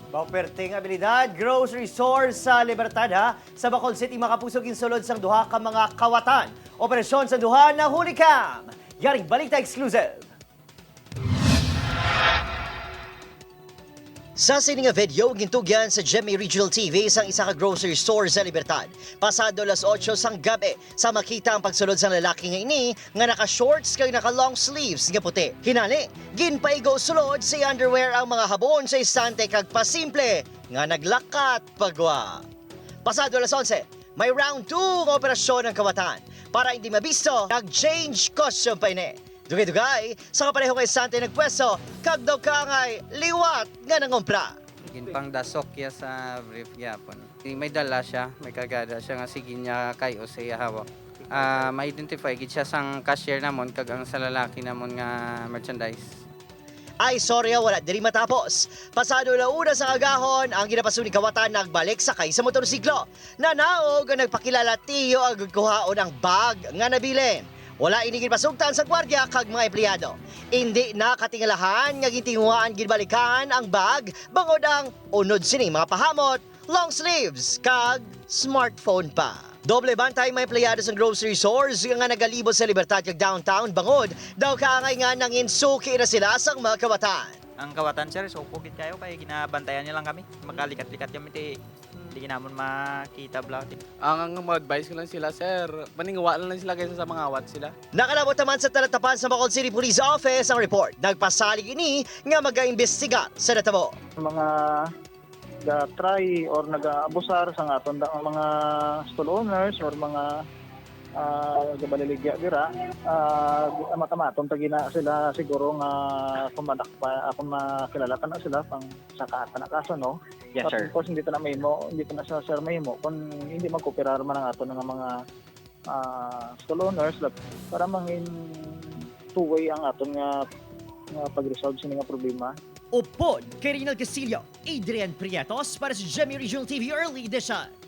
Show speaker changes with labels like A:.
A: Pauperting abilidad, grocery store sa Libertad ha. Sa Bacol City, makapusog insulod sang duha ka mga kawatan. Operasyon sa duha na hulikam. Yaring balita exclusive. Sa sininga video, gintugyan sa GMA Regional TV isang isa ka grocery store sa Libertad. Pasado las 8 sang gabi, sa makita ang pagsulod sa lalaki nga ini nga naka-shorts kay naka-long sleeves nga puti. Hinali, ginpaigo sulod sa underwear ang mga habon sa istante kag pasimple nga naglakat pagwa. Pasado las 11, may round 2 nga operasyon ng kawatan. Para hindi mabisto, nag-change costume pa ini. Dugay-dugay, sa kapareho kay Sante nagpwesto, kag daw ka ngay liwat nga nangumpra.
B: Ginpang dasok ya sa brief gyapon. May dala siya, may kagada siya nga sige niya kayo sa hawak. Ma-identify gid siya sang cashier namon kag ang sa lalaki namon nga merchandise.
A: Ay, sorry wala diri matapos. Pasado la una sa kagahon, ang ginapasuni kawatan nagbalik sakay sa motorsiklo. Nanaog ang nagpakilala tiyo ang kuhaon ang bag nga nabilin. Wala inigin pasugtan sa gwardiya kag mga empleyado. Hindi nakatingalahan nga gitinguhaan ginbalikan ang bag bangod ang unod sini mga pahamot, long sleeves kag smartphone pa. Doble bantay may empleyado sa grocery stores nga nagalibot sa Libertad kag downtown bangod daw kaangay nga nang insuki na sila sa mga kawatan.
C: Ang kawatan sir, so pugit kayo kaya ginabantayan niya lang kami. Makalikat-likat kami hindi ginamon makita vlog.
D: Ang mag-advise ko lang sila, sir, maningwa lang sila kaysa sa mga awat sila.
A: Nakalabot naman sa talatapan sa Bacol City Police Office ang report. Nagpasalig ini nga mag-aimbestiga sa natabo.
E: Mga try or nag-abusar sa aton ang mga stall owners or mga gabaliligya dira matamaton tagina sila siguro nga kumadak pa akong makilala na sila pang sakatan na kaso no.
C: Yes sir.
E: Of course hindi ta na mahimo, hindi ta na sa sir mahimo kung hindi magkooperar man ang aton nga mga stall owners para mangin two-way ang aton nga pag-resolve sa nga problema.
A: Upod kay Rinal Castillo, Adrian Prietos para sa GMA Regional TV Early Edition.